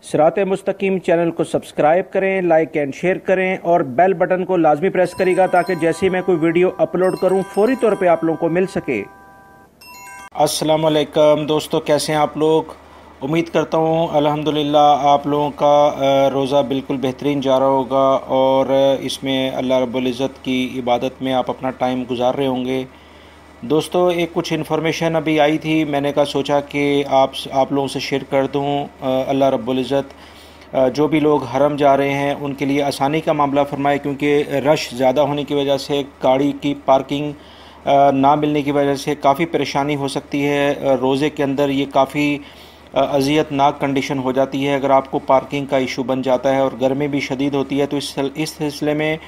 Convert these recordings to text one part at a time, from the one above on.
सिरात मुस्तकीम चैनल को सब्सक्राइब करें, लाइक एंड शेयर करें और बेल बटन को लाजमी प्रेस करिएगा ताकि जैसे ही मैं कोई वीडियो अपलोड करूं फौरी तौर पे आप लोगों को मिल सके। अस्सलाम वालेकुम दोस्तों, कैसे हैं आप लोग? उम्मीद करता हूं अल्हम्दुलिल्लाह आप लोगों का रोज़ा बिल्कुल बेहतरीन जा रहा होगा और इसमें अल्लाह रब्बुल इज़्ज़त की इबादत में आप अपना टाइम गुजार रहे होंगे। दोस्तों, एक कुछ इन्फॉर्मेशन अभी आई थी, मैंने कहा सोचा कि आप लोगों से शेयर कर दूं। अल्लाह रब्बुल इज़्ज़त जो भी लोग हरम जा रहे हैं उनके लिए आसानी का मामला फरमाए, क्योंकि रश ज़्यादा होने की वजह से गाड़ी की पार्किंग ना मिलने की वजह से काफ़ी परेशानी हो सकती है। रोज़े के अंदर ये काफ़ी अज़ियतनाक कंडीशन हो जाती है अगर आपको पार्किंग का इशू बन जाता है, और गर्मी भी शदीद होती है। तो इस सिलसिले में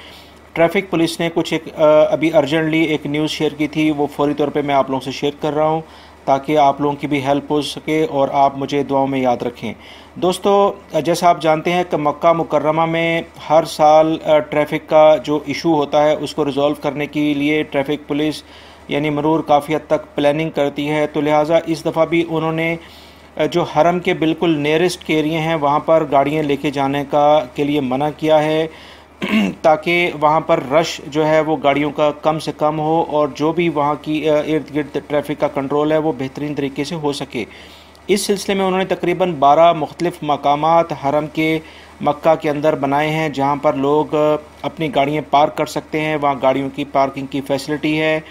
ट्रैफिक पुलिस ने कुछ अभी अर्जेंटली एक न्यूज़ शेयर की थी, वो फौरी तौर पे मैं आप लोगों से शेयर कर रहा हूँ ताकि आप लोगों की भी हेल्प हो सके और आप मुझे दुआओं में याद रखें। दोस्तों, जैसा आप जानते हैं कि मक्का मुकर्रमा में हर साल ट्रैफिक का जो इशू होता है उसको रिज़ॉल्व करने के लिए ट्रैफिक पुलिस यानी मरूर काफ़ी हद तक प्लानिंग करती है। तो लिहाजा इस दफ़ा भी उन्होंने जो हरम के बिल्कुल नियरेस्ट के एरिए हैं वहाँ पर गाड़ियाँ लेके जाने के लिए मना किया है ताकि वहाँ पर रश जो है वो गाड़ियों का कम से कम हो और जो भी वहाँ की इर्द गिर्द ट्रैफिक का कंट्रोल है वो बेहतरीन तरीके से हो सके। इस सिलसिले में उन्होंने तकरीबन 12 मुख्तलिफ मकामात हरम के मक्का के अंदर बनाए हैं जहाँ पर लोग अपनी गाड़ियाँ पार्क कर सकते हैं। वहाँ गाड़ियों की पार्किंग की फैसिलिटी है।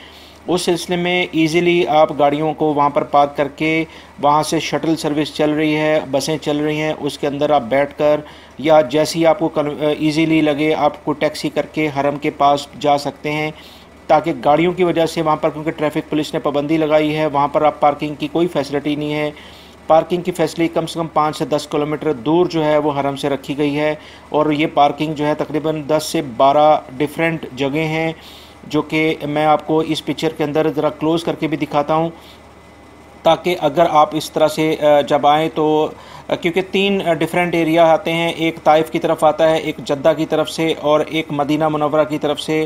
उस सिलसिले में इजीली आप गाड़ियों को वहाँ पर पार्क करके वहाँ से शटल सर्विस चल रही है, बसें चल रही हैं, उसके अंदर आप बैठकर या जैसी ही आपको इजीली लगे आपको टैक्सी करके हरम के पास जा सकते हैं, ताकि गाड़ियों की वजह से वहाँ पर, क्योंकि ट्रैफिक पुलिस ने पाबंदी लगाई है, वहाँ पर आप पार्किंग की कोई फैसिलिटी नहीं है। पार्किंग की फैसिलिटी कम से कम 5 से 10 किलोमीटर दूर जो है वो हरम से रखी गई है, और ये पार्किंग जो है तकरीबन 10 से 12 डिफरेंट जगह हैं, जो कि मैं आपको इस पिक्चर के अंदर ज़रा क्लोज़ करके भी दिखाता हूँ, ताकि अगर आप इस तरह से जब आएँ तो क्योंकि 3 डिफरेंट एरिया आते हैं, एक ताइफ की तरफ आता है, एक जद्दा की तरफ से और एक मदीना मुनव्वरा की तरफ से।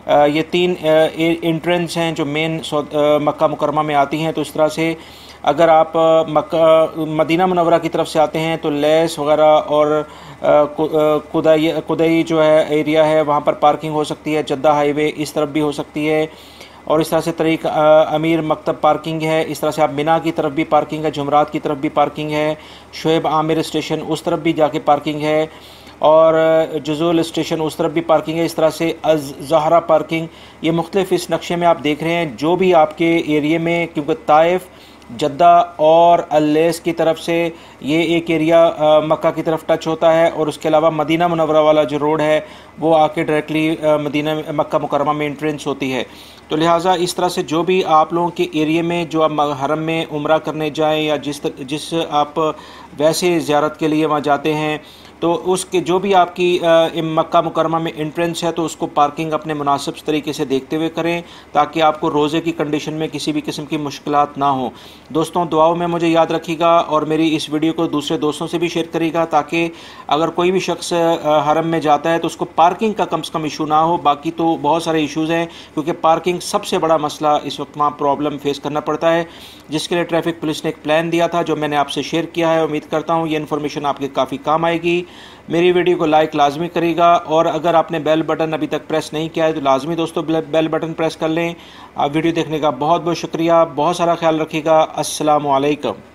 ये 3 एंट्रेंस हैं जो मेन मक्का मुकरमा में आती हैं। तो इस तरह से अगर आप मदीना मुनव्वरा की तरफ से आते हैं तो लेस वगैरह और कुदई जो है एरिया है वहाँ पर पार्किंग हो सकती है। जद्दा हाईवे इस तरफ भी हो सकती है, और इस तरह से तरीक अमीर मकतब पार्किंग है। इस तरह से आप मिना की तरफ भी पार्किंग है, जुमरात की तरफ भी पार्किंग है, शुएब आमिर स्टेशन उस तरफ भी जाके पार्किंग है, और जज़ोल स्टेशन उस तरफ भी पार्किंग है। इस तरह से ज़हरा पार्किंग, ये मुख्तलिफ इस नक्शे में आप देख रहे हैं। जो भी आपके एरिए में, क्योंकि ताइफ, जद्दा और अल्लेस की तरफ से ये एक एरिया मक्का की तरफ टच होता है, और उसके अलावा मदीना मुनव्वरा वाला जो रोड है वो आके डायरेक्टली मदीना मक्का मुकर्रमा में एंट्रेंस होती है। तो लिहाजा इस तरह से जो भी आप लोगों के एरिए में जो आप हरम में उम्रा करने जाएं या जिस आप वैसे ज़ियारत के लिए वहाँ जाते हैं, तो उसके जो भी आपकी मक्का मुकरमा में एंट्रेंस है तो उसको पार्किंग अपने मुनासिब तरीके से देखते हुए करें, ताकि आपको रोज़े की कंडीशन में किसी भी किस्म की मुश्किलात ना हो। दोस्तों, दुआओं में मुझे याद रखिएगा और मेरी इस वीडियो को दूसरे दोस्तों से भी शेयर करिएगा, ताकि अगर कोई भी शख्स हरम में जाता है तो उसको पार्किंग का कम से कम इशू ना हो। बाकी तो बहुत सारे इशूज़ हैं, क्योंकि पार्किंग सबसे बड़ा मसला इस वक्त वहाँ प्रॉब्लम फेस करना पड़ता है, जिसके लिए ट्रैफिक पुलिस ने एक प्लान दिया था जो मैंने आपसे शेयर किया है। उम्मीद करता हूँ ये इन्फॉर्मेशन आपके काफ़ी काम आएगी। मेरी वीडियो को लाइक लाजमी करिएगा, और अगर आपने बेल बटन अभी तक प्रेस नहीं किया है तो लाजमी दोस्तों बेल बटन प्रेस कर लें। आप वीडियो देखने का बहुत बहुत शुक्रिया। बहुत सारा ख्याल रखिएगा। अस्सलामु अलैकुम।